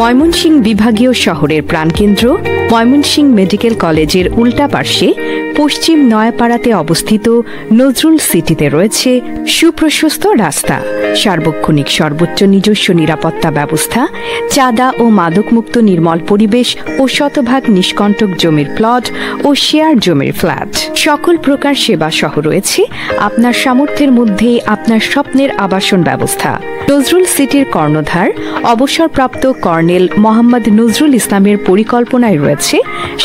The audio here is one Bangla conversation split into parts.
ময়মনসিংহ বিভাগীয় শহরের প্রাণকেন্দ্র ময়মনসিংহ মেডিকেল কলেজের উল্টা পার্শ্বে পশ্চিম নয়াপাড়াতে অবস্থিত নজরুল সিটিতে রয়েছে সুপ্রশস্ত রাস্তা, সার্বক্ষণিক সর্বোচ্চ নিজস্ব নিরাপত্তা ব্যবস্থা, চাঁদা ও মাদকমুক্ত নির্মল পরিবেশ ও শতভাগ নিষ্কণ্টক জমির প্লট ও শেয়ার জমির ফ্ল্যাট। সকল প্রকার সেবা সহ রয়েছে আপনার সামর্থ্যের মধ্যে আপনার স্বপ্নের আবাসন ব্যবস্থা। নজরুল সিটির কর্ণধার অবসরপ্রাপ্ত কর্নেল মোহাম্মদ নজরুল ইসলামের পরিকল্পনায় রয়েছে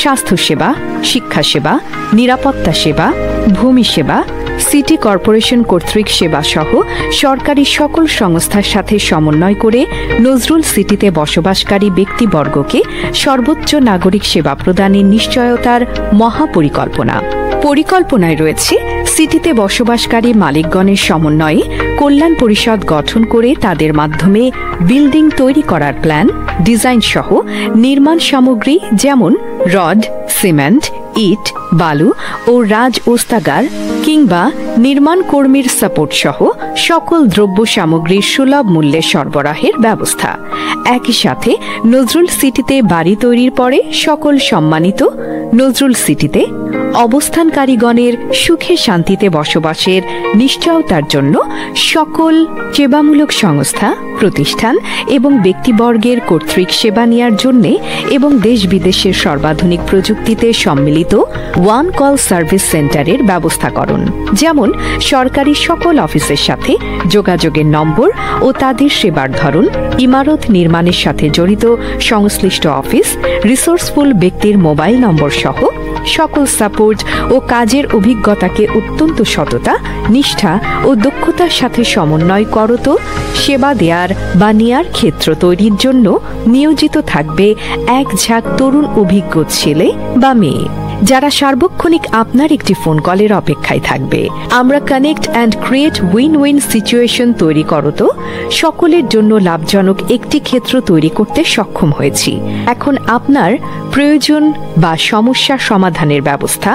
স্বাস্থ্যসেবা, শিক্ষাসেবা, নিরাপত্তা সেবা, ভূমি সেবা, সিটি কর্পোরেশন কর্তৃক সেবা সহ সরকারি সকল সংস্থার সাথে সমন্বয় করে নজরুল সিটিতে বসবাসকারী ব্যক্তিবর্গকে সর্বোচ্চ নাগরিক সেবা প্রদানের নিশ্চয়তার মহাপরিকল্পনা। পরিকল্পনায় রয়েছে সিটিতে বসবাসকারী মালিকগণের সমন্বয়ে কল্যাণ পরিষদ গঠন করে তাদের মাধ্যমে বিল্ডিং তৈরি করার প্ল্যান, ডিজাইন সহ নির্মাণ সামগ্রী যেমন রড, সিমেন্ট, ইট, বালু ও রাজ ওস্তাগার কিংবা নির্মাণ কর্মীর সাপোর্ট সহ সকল দ্রব্য সামগ্রীর সুলভ মূল্যে সরবরাহের ব্যবস্থা। একই সাথে নজরুল সিটিতে বাড়ি তৈরির পরে সকল সম্মানিত নজরুল সিটিতে অবস্থানকারীগণের সুখে শান্তিতে বসবাসের নিশ্চয়তার জন্য সকল সেবামূলক সংস্থা, প্রতিষ্ঠান এবং ব্যক্তিবর্গের কর্তৃক সেবা নেওয়ার জন্য এবং দেশ বিদেশের সর্বাধুনিক প্রযুক্তিতে সম্মিলিত ওয়ান কল সার্ভিস সেন্টারের ব্যবস্থাকরণ, যেমন সরকারি সকল অফিসের সাথে যোগাযোগের নম্বর ও তাদের সেবার ধরন, ইমারত নির্মাণের সাথে জড়িত সংশ্লিষ্ট অফিস, রিসোর্সফুল ব্যক্তির মোবাইল নম্বর সহ সকল সাপোর্ট ও কাজের অভিজ্ঞতাকে অত্যন্ত সততা, নিষ্ঠা ও দক্ষতার সাথে সমন্বয় করত সেবা দেয়ার বা নেয়ার ক্ষেত্র তৈরির জন্য নিয়োজিত থাকবে এক ঝাঁক তরুণ অভিজ্ঞ ছেলে বা মেয়ে, যারা সার্বক্ষণিক আপনার একটি ফোন কলের অপেক্ষায় থাকবে। আমরা connect and create win win situation তৈরি করত সকলের জন্য লাভজনক একটি ক্ষেত্র তৈরি করতে সক্ষম হয়েছি। এখন আপনার প্রয়োজন বা সমস্যা সমাধানের ব্যবস্থা,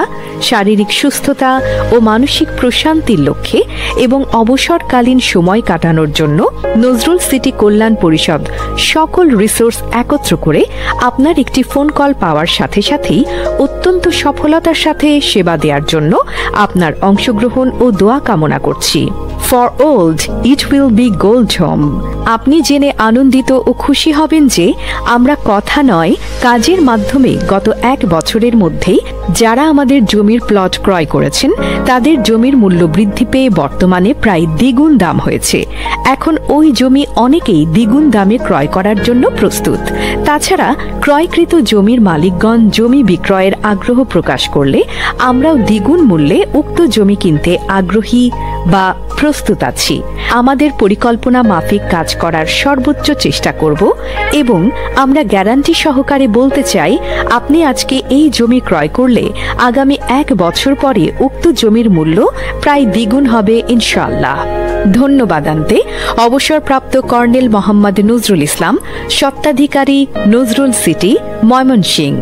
শারীরিক সুস্থতা ও মানসিক প্রশান্তির লক্ষ্যে এবং অবসরকালীন সময় কাটানোর জন্য নজরুল সিটি কল্যাণ পরিষদ সকল রিসোর্স একত্র করে আপনার একটি ফোন কল পাওয়ার সাথে সাথেই অত্যন্ত সফলতার সাথে সেবা দেওয়ার জন্য আপনার অংশগ্রহণ ও দোয়া কামনা করছি। For old it will be gold home. আপনি জেনে আনন্দিত ও খুশি হবেন যে আমরা কথা নয়, কাজের মাধ্যমে গত 1 বছরের মধ্যেই যারা আমাদের জমির প্লট ক্রয় করেছেন তাদের জমির মূল্য বৃদ্ধি পেয়ে বর্তমানে প্রায় দ্বিগুণ দাম হয়েছে। এখন ওই জমি অনেকেই দ্বিগুণ দামে ক্রয় করার জন্য প্রস্তুত। তাছাড়া ক্রয়কৃত জমির মালিকগণ জমি বিক্রয়ের আগ্রহ প্রকাশ করলে আমরাও দ্বিগুণ মূল্যে উক্ত জমি কিনতে আগ্রহী বা প্রস্তুত আছি। আমাদের পরিকল্পনা মাফিক কাজ করার সর্বোচ্চ চেষ্টা করব এবং আমরা গ্যারান্টি সহকারে বলতে চাই, আপনি আজকে এই জমি ক্রয় করলে আগামী 1 বছর পরে উক্ত জমির মূল্য প্রায় দ্বিগুণ হবে ইনশাআল্লাহ। ধন্যবাদান্তে অবসরপ্রাপ্ত কর্নেল মোহাম্মদ নজরুল ইসলাম, স্বত্বাধিকারী, নজরুল সিটি, ময়মনসিংহ।